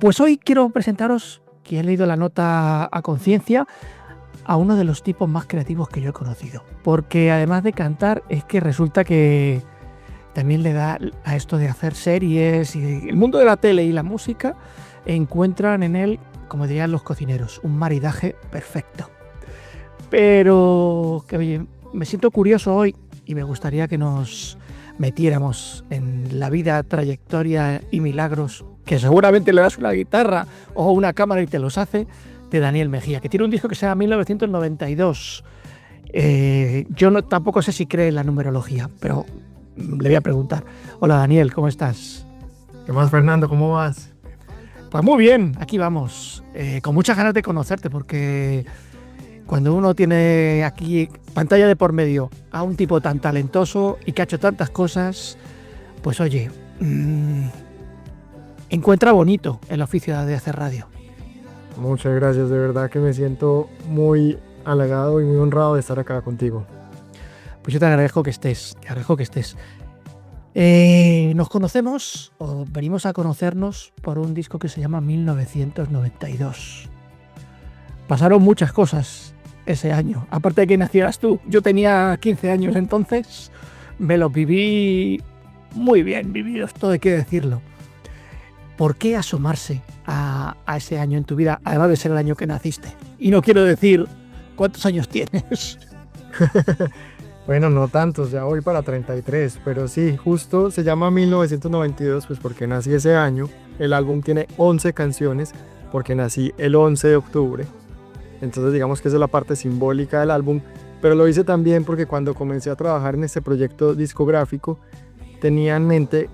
Pues hoy quiero presentaros, que he leído la nota a conciencia, a uno de los tipos más creativos que yo he conocido. Porque además de cantar, es que resulta que también le da a esto de hacer series y el mundo de la tele y la música, encuentran en él, como dirían los cocineros, un maridaje perfecto. Pero que oye, me siento curioso hoy y me gustaría que nos metiéramos en la vida, trayectoria y milagros, que seguramente le das una guitarra o una cámara y te los hace, de Daniel Mejía, que tiene un disco que se llama 1992. Yo tampoco sé si cree en la numerología, pero le voy a preguntar. Hola Daniel, ¿cómo estás? ¿Qué más, Fernando? ¿Cómo vas? Pues muy bien, aquí vamos. Con muchas ganas de conocerte, porque cuando uno tiene aquí pantalla de por medio a un tipo tan talentoso y que ha hecho tantas cosas, pues oye, encuentra bonito el oficio de hacer radio. Muchas gracias, de verdad que me siento muy halagado y muy honrado de estar acá contigo. Pues yo te agradezco que estés, Nos conocemos, o venimos a conocernos por un disco que se llama 1992. Pasaron muchas cosas ese año, aparte de que nacieras tú. Yo tenía 15 años entonces, me los viví muy bien vividos, todo hay que decirlo. ¿Por qué asomarse a ese año en tu vida, además de ser el año que naciste? Y no quiero decir cuántos años tienes. Bueno, no tantos, ya voy para 33, pero sí, justo se llama 1992, pues porque nací ese año. El álbum tiene 11 canciones, porque nací el 11 de octubre. Entonces digamos que esa es la parte simbólica del álbum, pero lo hice también porque cuando comencé a trabajar en este proyecto discográfico, tenía en mente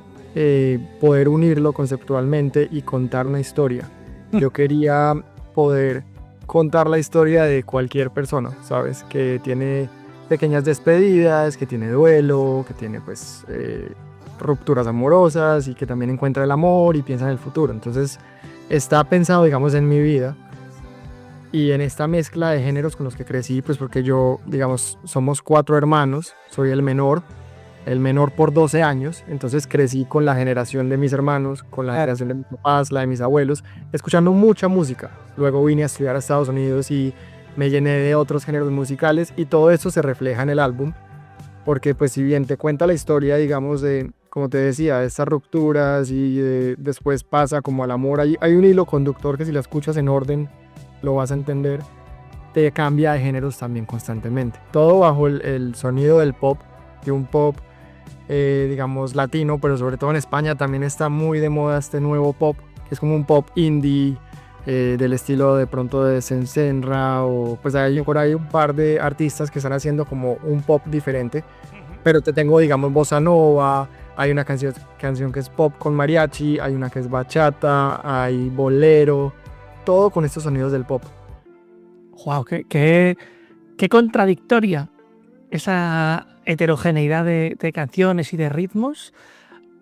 poder unirlo conceptualmente y contar una historia. Yo quería poder contar la historia de cualquier persona, ¿sabes? Que tiene pequeñas despedidas, que tiene duelo, que tiene pues rupturas amorosas y que también encuentra el amor y piensa en el futuro. Entonces está pensado, digamos, en mi vida y en esta mezcla de géneros con los que crecí, pues porque yo, digamos, somos 4 hermanos, soy el menor por 12 años, entonces crecí con la generación de mis hermanos, con la generación de mis papás, la de mis abuelos, escuchando mucha música. Luego vine a estudiar a Estados Unidos y me llené de otros géneros musicales y todo eso se refleja en el álbum, porque pues si bien te cuenta la historia, digamos, de, como te decía, de estas rupturas y después pasa como al amor, hay un hilo conductor que si la escuchas en orden lo vas a entender, te cambia de géneros también constantemente. Todo bajo el sonido del pop, de un pop digamos latino, pero sobre todo en España también está muy de moda este nuevo pop, que es como un pop indie, del estilo de pronto de Sensenra, o pues hay por ahí un par de artistas que están haciendo como un pop diferente, pero te tengo, digamos, bossa nova, hay una canción que es pop con mariachi, hay una que es bachata, hay bolero, todo con estos sonidos del pop. ¡Wow! ¡Qué contradictoria esa heterogeneidad de canciones y de ritmos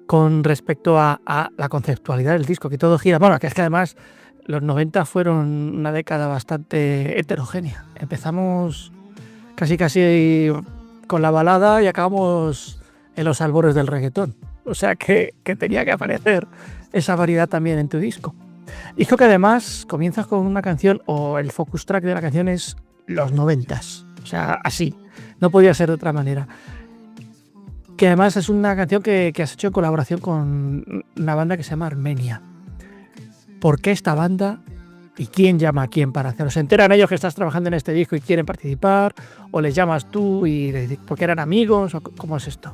con respecto a la conceptualidad del disco, que todo gira. Bueno, que es que además los 90 fueron una década bastante heterogénea. Empezamos casi con la balada y acabamos en los albores del reggaetón. O sea que tenía que aparecer esa variedad también en tu disco. Disco que además comienzas con una canción, o el focus track de la canción es los 90s. O sea, así. No podía ser de otra manera. Que además es una canción que has hecho en colaboración con una banda que se llama Armenia. ¿Por qué esta banda y quién llama a quién para hacerlo? ¿Se enteran ellos que estás trabajando en este disco y quieren participar? ¿O les llamas tú y porque eran amigos? ¿O cómo es esto?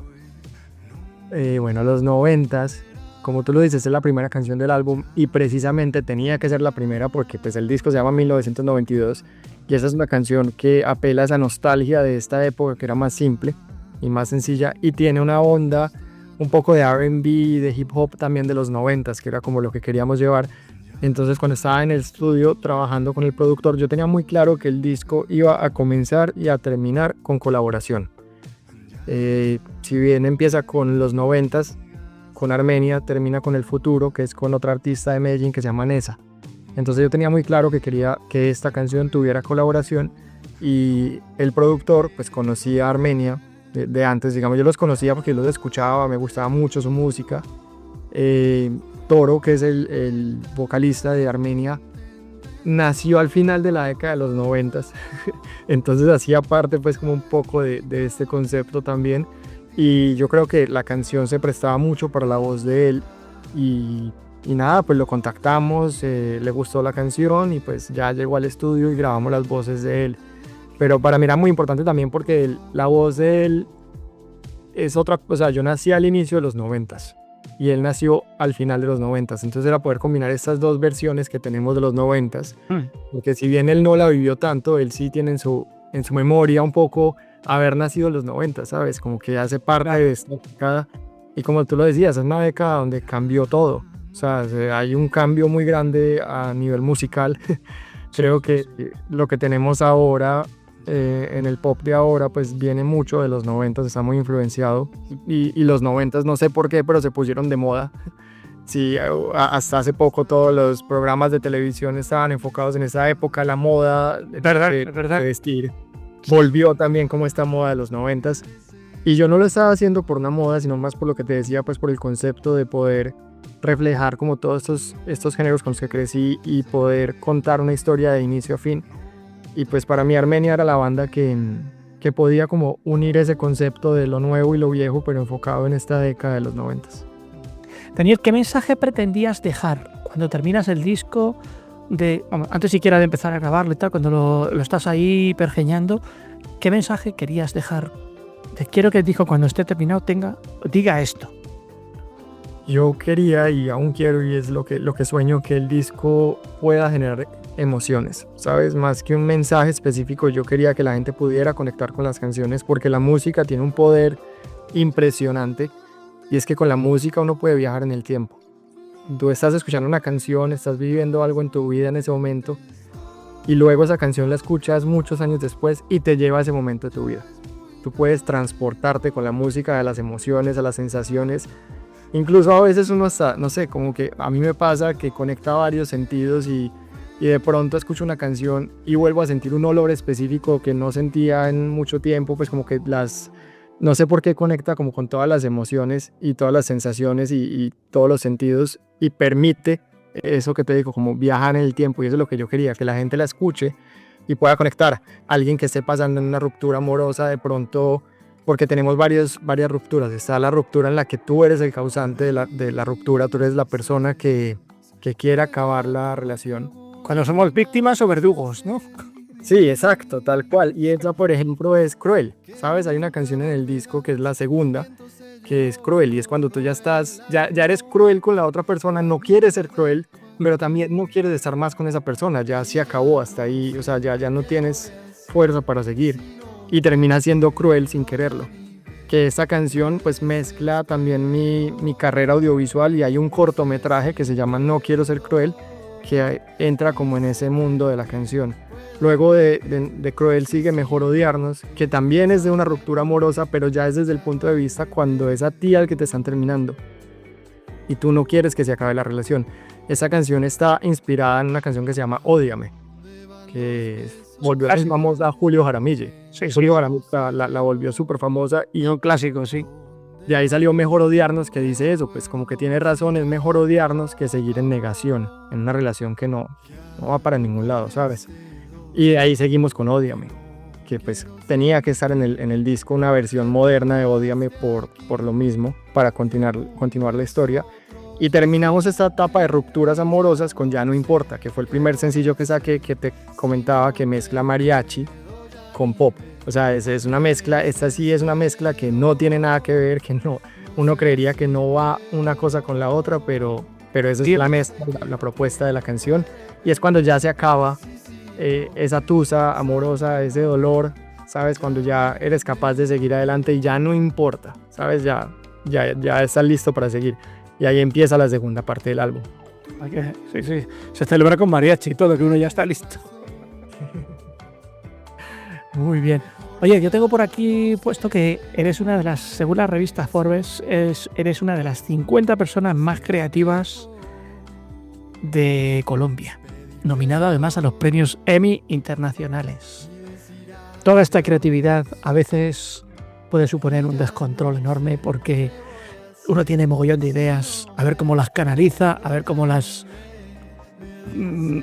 Bueno, los 90s, como tú lo dices, es la primera canción del álbum y precisamente tenía que ser la primera porque pues el disco se llama 1992 y esa es una canción que apela a esa nostalgia de esta época que era más simple y más sencilla y tiene una onda un poco de R&B, de hip hop también de los 90s, que era como lo que queríamos llevar. Entonces cuando estaba en el estudio trabajando con el productor, yo tenía muy claro que el disco iba a comenzar y a terminar con colaboración. Si bien empieza con los 90s, con Armenia, termina con El Futuro, que es con otra artista de Medellín que se llama Nessa. Entonces yo tenía muy claro que quería que esta canción tuviera colaboración y el productor pues conocía a Armenia de antes, digamos, yo los conocía porque yo los escuchaba, me gustaba mucho su música Toro, que es el vocalista de Armenia, nació al final de la década de los 90. Entonces hacía parte pues como un poco de este concepto también. Y yo creo que la canción se prestaba mucho para la voz de él. Y nada, pues lo contactamos, le gustó la canción y pues ya llegó al estudio y grabamos las voces de él. Pero para mí era muy importante también porque la voz de él es otra, o sea, yo nací al inicio de los 90 y él nació al final de los 90, entonces era poder combinar estas dos versiones que tenemos de los 90, porque si bien él no la vivió tanto, él sí tiene en su memoria un poco haber nacido en los 90, ¿sabes? Como que hace parte de esta década y como tú lo decías, es una década donde cambió todo, o sea, hay un cambio muy grande a nivel musical. Creo que lo que tenemos ahora en el pop de ahora pues viene mucho de los 90, está muy influenciado y los 90 no sé por qué, pero se pusieron de moda. Sí, hasta hace poco todos los programas de televisión estaban enfocados en esa época, la moda de vestir. Volvió también como esta moda de los 90 y yo no lo estaba haciendo por una moda, sino más por lo que te decía, pues por el concepto de poder reflejar como todos estos géneros con los que crecí y poder contar una historia de inicio a fin. Y pues para mí Armenia era la banda que podía como unir ese concepto de lo nuevo y lo viejo, pero enfocado en esta década de los 90. Daniel, ¿qué mensaje pretendías dejar cuando terminas el disco? Antes siquiera de empezar a grabarlo y tal, cuando lo estás ahí pergeñando, ¿qué mensaje querías dejar? Quiero que el disco cuando esté terminado diga esto. Yo quería y aún quiero, y es lo que sueño, que el disco pueda generar emociones, ¿sabes? Más que un mensaje específico, yo quería que la gente pudiera conectar con las canciones porque la música tiene un poder impresionante y es que con la música uno puede viajar en el tiempo. Tú estás escuchando una canción, estás viviendo algo en tu vida en ese momento y luego esa canción la escuchas muchos años después y te lleva a ese momento de tu vida. Tú puedes transportarte con la música a las emociones, a las sensaciones. Incluso a veces uno está, no sé, como que a mí me pasa que conecta varios sentidos y de pronto escucho una canción y vuelvo a sentir un olor específico que no sentía en mucho tiempo, pues como que no sé por qué conecta como con todas las emociones y todas las sensaciones y todos los sentidos y permite eso que te digo, como viajar en el tiempo, y eso es lo que yo quería, que la gente la escuche y pueda conectar. Alguien que esté pasando en una ruptura amorosa de pronto, porque tenemos varias rupturas. Está la ruptura en la que tú eres el causante de la ruptura, tú eres la persona que quiere acabar la relación. Cuando somos víctimas o verdugos, ¿no? Sí, exacto, tal cual. Y esa, por ejemplo, es Cruel, ¿sabes? Hay una canción en el disco que es la segunda, que es Cruel, y es cuando tú ya eres cruel con la otra persona, no quieres ser cruel, pero también no quieres estar más con esa persona, ya se acabó hasta ahí, o sea, ya no tienes fuerza para seguir. Y termina siendo cruel sin quererlo. Que esta canción pues mezcla también mi carrera audiovisual y hay un cortometraje que se llama No quiero ser cruel, que entra como en ese mundo de la canción. Luego de Cruel sigue Mejor odiarnos, que también es de una ruptura amorosa, pero ya es desde el punto de vista cuando es a ti al que te están terminando y tú no quieres que se acabe la relación. Esa canción está inspirada en una canción que se llama Ódiame, que volvió a ser famosa Julio Jaramillo. Sí, Julio Jaramillo la volvió súper famosa y un clásico, sí. de ahí salió Mejor odiarnos, que dice eso, pues como que tiene razón, es mejor odiarnos que seguir en negación, en una relación que no va para ningún lado, ¿sabes? Y de ahí seguimos con Ódiame, que pues tenía que estar en el disco una versión moderna de Ódiame por lo mismo, para continuar la historia. Y terminamos esta etapa de rupturas amorosas con Ya no importa, que fue el primer sencillo que saqué, que te comentaba, que mezcla mariachi con pop. O sea, es una mezcla, esta sí es una mezcla que no tiene nada que ver, que no, uno creería que no va una cosa con la otra, pero esa es la mezcla, la propuesta de la canción. Y es cuando ya se acaba esa tusa amorosa, ese dolor, ¿sabes? Cuando ya eres capaz de seguir adelante y ya no importa, ¿sabes? Ya estás listo para seguir. Y ahí empieza la segunda parte del álbum. Sí, se celebra con mariachi y todo, que uno ya está listo. Muy bien. Oye, yo tengo por aquí puesto que eres una de las, según la revista Forbes, eres una de las 50 personas más creativas de Colombia, nominado además a los premios Emmy internacionales. Toda esta creatividad a veces puede suponer un descontrol enorme porque uno tiene mogollón de ideas, a ver cómo las canaliza, a ver cómo las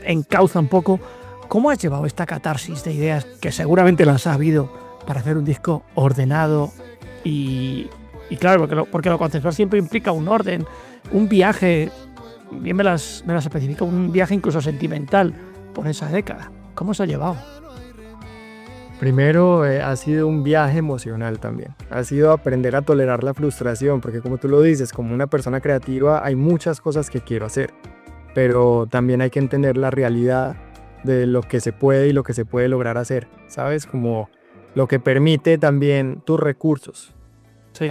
encauza un poco. ¿Cómo has llevado esta catarsis de ideas, que seguramente las ha habido, para hacer un disco ordenado? Y claro, porque lo conceptual siempre implica un orden, un viaje, bien me las especifica, un viaje incluso sentimental por esa década. ¿Cómo se ha llevado? Primero, ha sido un viaje emocional también. Ha sido aprender a tolerar la frustración, porque como tú lo dices, como una persona creativa hay muchas cosas que quiero hacer, pero también hay que entender la realidad de lo que se puede y lo que se puede lograr hacer, ¿sabes? Como lo que permite también tus recursos. Sí.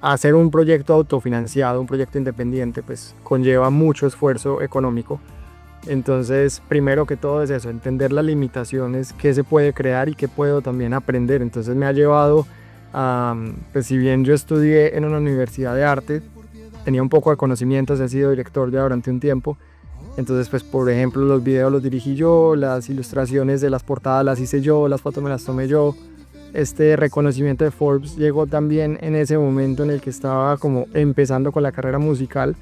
Hacer un proyecto autofinanciado, un proyecto independiente, pues conlleva mucho esfuerzo económico. Entonces, primero que todo es eso, entender las limitaciones, qué se puede crear y qué puedo también aprender. Entonces me ha llevado a, pues si bien yo estudié en una universidad de arte, tenía un poco de conocimientos, he sido director ya durante un tiempo. Entonces, pues por ejemplo, los videos los dirigí yo, las ilustraciones de las portadas las hice yo, las fotos me las tomé yo. Este reconocimiento de Forbes llegó también en ese momento en el que estaba como empezando con la carrera musical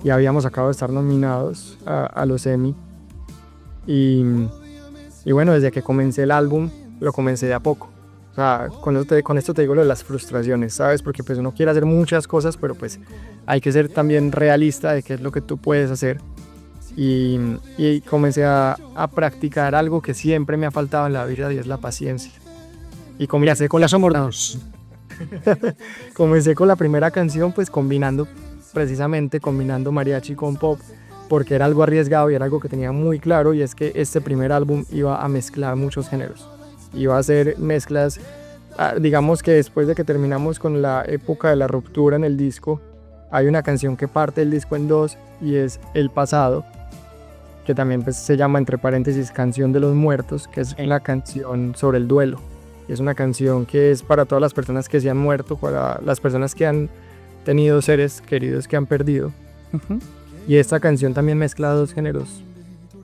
y habíamos acabado de estar nominados a los Emmy. Y bueno, desde que comencé el álbum, lo comencé de a poco. O sea, con esto te digo lo de las frustraciones, ¿sabes? Porque pues uno quiere hacer muchas cosas, pero pues hay que ser también realista de qué es lo que tú puedes hacer. Y comencé a practicar algo que siempre me ha faltado en la vida y es la paciencia. Y comencé con las Somos comencé con la primera canción pues combinando mariachi con pop, porque era algo arriesgado y era algo que tenía muy claro, y es que este primer álbum iba a mezclar muchos géneros, iba a hacer mezclas. Digamos que después de que terminamos con la época de la ruptura en el disco, hay una canción que parte el disco en dos y es El Pasado, que también pues, se llama entre paréntesis Canción de los Muertos, que es la canción sobre el duelo. Es una canción que es para todas las personas que se han muerto, para las personas que han tenido seres queridos que han perdido. Y esta canción también mezcla dos géneros,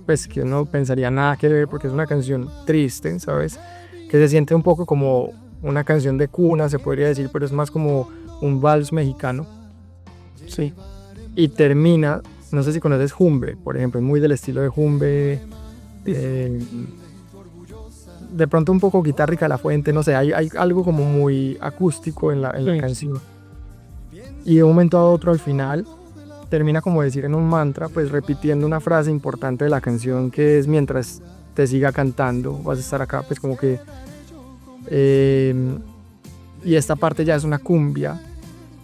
pues que uno pensaría nada que ver, porque es una canción triste, ¿sabes? Que se siente un poco como una canción de cuna, se podría decir, pero es más como un vals mexicano. Sí. Y termina, no sé si conoces Jumbe, por ejemplo, es muy del estilo de Jumbe. De pronto un poco guitarrica La Fuente, no sé, hay algo como muy acústico en la canción. Y de un momento a otro al final termina como decir en un mantra, pues repitiendo una frase importante de la canción, que es: mientras te siga cantando vas a estar acá, pues como que y esta parte ya es una cumbia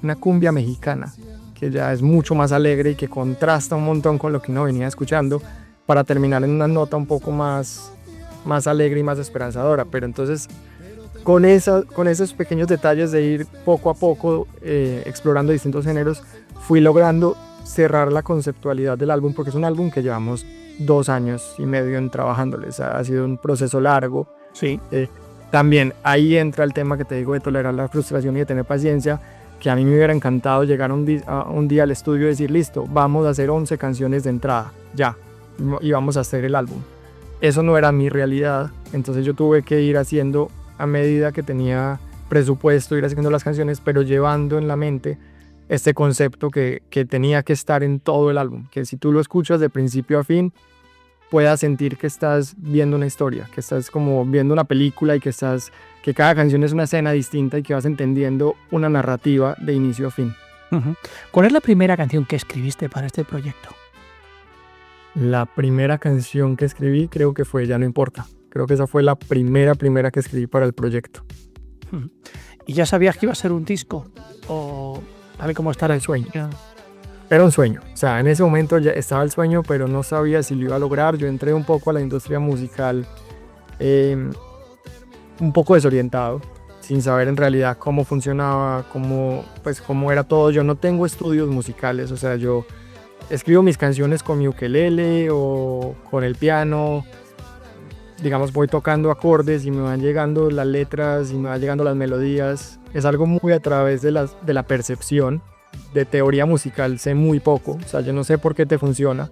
mexicana, que ya es mucho más alegre y que contrasta un montón con lo que uno venía escuchando, para terminar en una nota un poco más alegre y más esperanzadora. Pero entonces con esos pequeños detalles de ir poco a poco explorando distintos géneros, fui logrando cerrar la conceptualidad del álbum, porque es un álbum que llevamos 2 años y medio en trabajándoles. Ha sido un proceso largo. Sí. También ahí entra el tema que te digo de tolerar la frustración y de tener paciencia, que a mí me hubiera encantado llegar un día al estudio y decir: listo, vamos a hacer 11 canciones de entrada, ya, y vamos a hacer el álbum. Eso no era mi realidad, entonces yo tuve que ir haciendo a medida que tenía presupuesto, ir haciendo las canciones, pero llevando en la mente este concepto que tenía que estar en todo el álbum, que si tú lo escuchas de principio a fin, puedas sentir que estás viendo una historia, que estás como viendo una película, y que cada canción es una escena distinta y que vas entendiendo una narrativa de inicio a fin. ¿Cuál es la primera canción que escribiste para este proyecto? La primera canción que escribí creo que fue Ya no importa. Creo que esa fue la primera que escribí para el proyecto. ¿Y ya sabías que iba a ser un disco? ¿O tal como estará el sueño? Era un sueño. O sea, en ese momento ya estaba el sueño, pero no sabía si lo iba a lograr. Yo entré un poco a la industria musical un poco desorientado, sin saber en realidad cómo funcionaba, cómo era todo. Yo no tengo estudios musicales, o sea, yo escribo mis canciones con mi ukelele o con el piano. Digamos, voy tocando acordes y me van llegando las letras y me van llegando las melodías. Es algo muy a través de la percepción. De teoría musical sé muy poco, o sea, yo no sé por qué te funciona.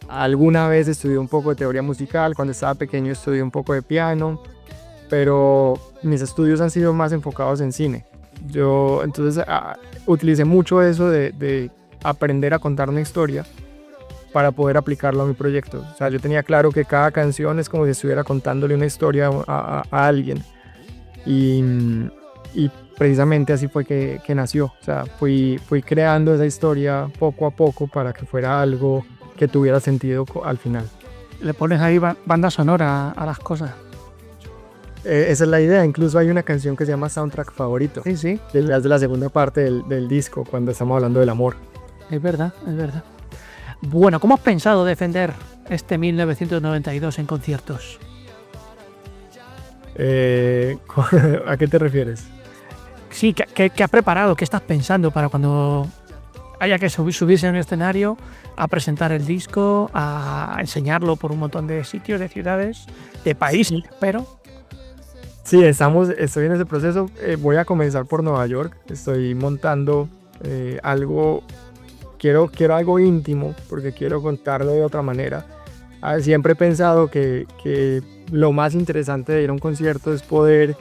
Alguna vez estudié un poco de teoría musical, cuando estaba pequeño estudié un poco de piano, pero mis estudios han sido más enfocados en cine. Yo entonces utilicé mucho eso de aprender a contar una historia para poder aplicarlo a mi proyecto. O sea, yo tenía claro que cada canción es como si estuviera contándole una historia a alguien. Y, y precisamente así fue que nació. O sea, fui creando esa historia poco a poco para que fuera algo que tuviera sentido al final. Le pones ahí banda sonora a las cosas. Esa es la idea. Incluso hay una canción que se llama Soundtrack Favorito. Sí, sí. Es de la segunda parte del disco, cuando estamos hablando del amor. Es verdad, es verdad. Bueno, ¿cómo has pensado defender este 1992 en conciertos? ¿A qué te refieres? Sí, ¿qué has preparado? ¿Qué estás pensando para cuando haya que subirse en un escenario a presentar el disco, a enseñarlo por un montón de sitios, de ciudades, de países, pero... Sí, estoy en ese proceso. Voy a comenzar por Nueva York. Estoy montando algo. Quiero algo íntimo porque quiero contarlo de otra manera. Siempre he pensado que lo más interesante de ir a un concierto es poder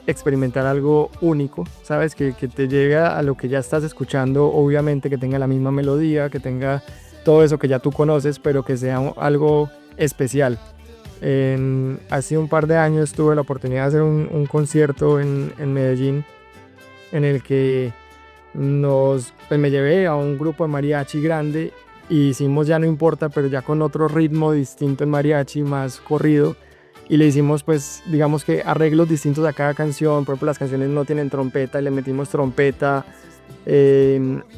experimentar algo único, ¿sabes? Que te llegue a lo que ya estás escuchando, obviamente que tenga la misma melodía, que tenga todo eso que ya tú conoces, pero que sea algo especial. Hace un par de años tuve la oportunidad de hacer un concierto en Medellín en el que pues me llevé a un grupo de mariachi grande y hicimos Ya No Importa, pero ya con otro ritmo distinto en mariachi, más corrido, y le hicimos pues digamos que arreglos distintos a cada canción. Por ejemplo, las canciones no tienen trompeta y le metimos trompeta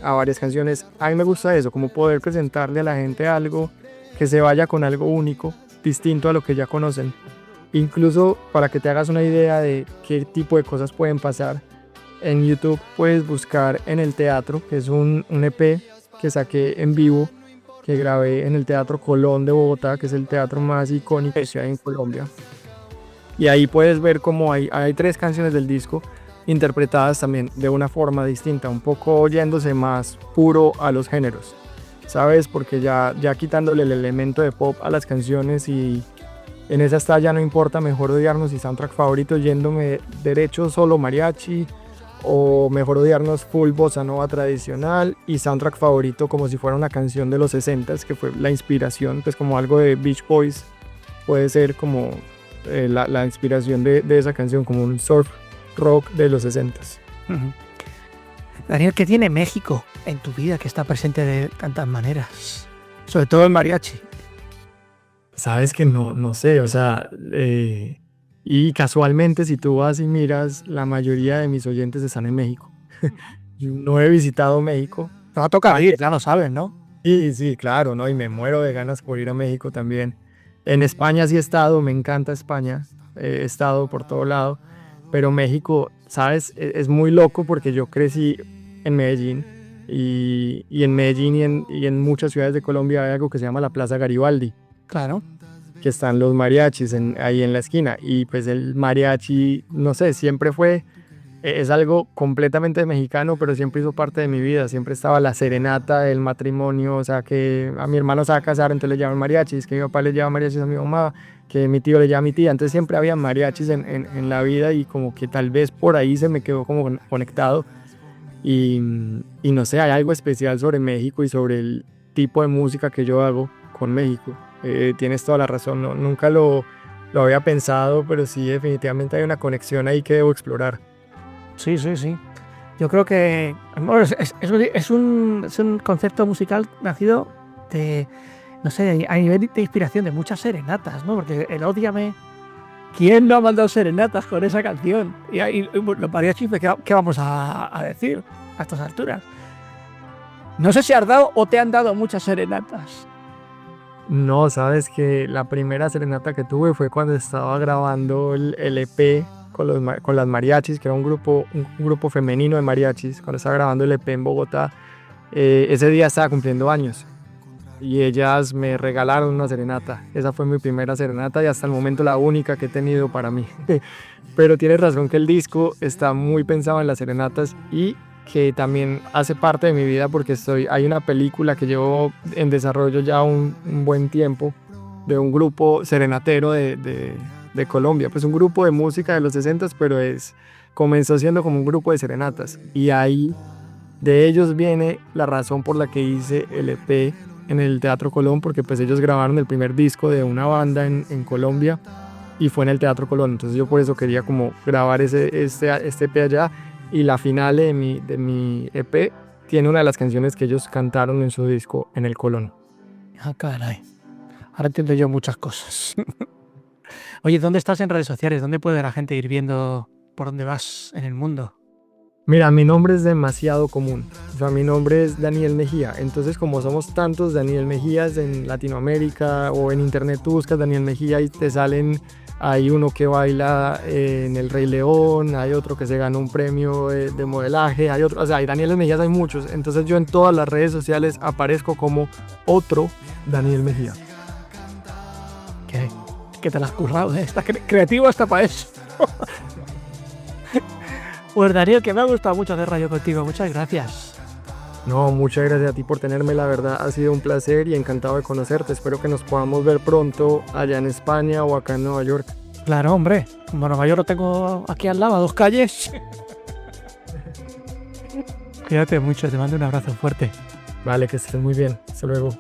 a varias canciones. A mí me gusta eso, como poder presentarle a la gente algo que se vaya con algo único, distinto a lo que ya conocen. Incluso para que te hagas una idea de qué tipo de cosas pueden pasar, en YouTube puedes buscar En el Teatro, que es un EP que saqué en vivo, que grabé en el Teatro Colón de Bogotá, que es el teatro más icónico que hay en Colombia. Y ahí puedes ver cómo hay 3 canciones del disco interpretadas también de una forma distinta, un poco yéndose más puro a los géneros, ¿sabes? Porque ya quitándole el elemento de pop a las canciones, y en esa está Ya No Importa, Mejor Odiarnos y Soundtrack Favorito, yéndome derecho solo mariachi, o Mejor Odiarnos full bossa nova tradicional, y Soundtrack Favorito como si fuera una canción de los 60s, que fue la inspiración, pues como algo de Beach Boys, puede ser como la inspiración de esa canción, como un surf rock de los 60s. Uh-huh. Daniel, ¿qué tiene México en tu vida que está presente de tantas maneras? Sobre todo el mariachi. Sabes que no sé, o sea, y casualmente si tú vas y miras, la mayoría de mis oyentes están en México. No he visitado México. Te va a tocar ir, ya lo sabes, ¿no? Sí, claro, ¿no? Y me muero de ganas por ir a México también. En España sí he estado, me encanta España, he estado por todo lado, pero México, ¿sabes? Es muy loco porque yo crecí en Medellín, y en Medellín y en muchas ciudades de Colombia hay algo que se llama la Plaza Garibaldi. Claro. Que están los mariachis ahí en la esquina, y pues el mariachi, no sé, siempre es algo completamente mexicano, pero siempre hizo parte de mi vida. Siempre estaba la serenata, el matrimonio, o sea, que a mi hermano se va a casar, entonces le llaman mariachis, que mi papá le llama mariachis a mi mamá, que mi tío le llama a mi tía, entonces siempre había mariachis en la vida, y como que tal vez por ahí se me quedó como conectado, y no sé, hay algo especial sobre México y sobre el tipo de música que yo hago con México. Tienes toda la razón, ¿no? Nunca lo había pensado, pero sí, definitivamente hay una conexión ahí que debo explorar. Sí. Yo creo que bueno, es un concepto musical nacido de, no sé, a nivel de inspiración de muchas serenatas, ¿no? Porque el Ódiame, ¿quién no ha mandado serenatas con esa canción? Y los mariachis, ¿qué vamos a decir a estas alturas? No sé si has dado o te han dado muchas serenatas. No, sabes que la primera serenata que tuve fue cuando estaba grabando el EP con las mariachis, que era un grupo femenino de mariachis. Cuando estaba grabando el EP en Bogotá, ese día estaba cumpliendo años y ellas me regalaron una serenata. Esa fue mi primera serenata y hasta el momento la única que he tenido para mí. Pero tienes razón que el disco está muy pensado en las serenatas, y que también hace parte de mi vida porque hay una película que llevo en desarrollo ya un buen tiempo, de un grupo serenatero de Colombia, pues un grupo de música de los 60s, pero es comenzó siendo como un grupo de serenatas y ahí de ellos viene la razón por la que hice el EP en el Teatro Colón, porque pues ellos grabaron el primer disco de una banda en Colombia y fue en el Teatro Colón. Entonces yo por eso quería como grabar este EP allá, y la final de mi EP tiene una de las canciones que ellos cantaron en su disco en el Colón. Ah, caray. Ahora entiendo yo muchas cosas. Oye, ¿dónde estás en redes sociales? ¿Dónde puede la gente ir viendo por dónde vas en el mundo? Mira, mi nombre es demasiado común. O sea, mi nombre es Daniel Mejía. Entonces, como somos tantos Daniel Mejías en Latinoamérica o en internet, tú buscas Daniel Mejía y te salen. Hay uno que baila en El Rey León, hay otro que se ganó un premio de modelaje, hay otro, o sea, hay Daniel Mejías, hay muchos. Entonces yo en todas las redes sociales aparezco como otro Daniel Mejía. ¿Qué te la has currado? Está creativo hasta para eso. Pues Daniel, que me ha gustado mucho hacer radio contigo. Muchas gracias. No, muchas gracias a ti por tenerme, la verdad ha sido un placer y encantado de conocerte. Espero que nos podamos ver pronto allá en España o acá en Nueva York. Claro, hombre. Como Nueva York lo tengo aquí al lado, a 2 calles. Cuídate mucho, te mando un abrazo fuerte. Vale, que estés muy bien. Hasta luego.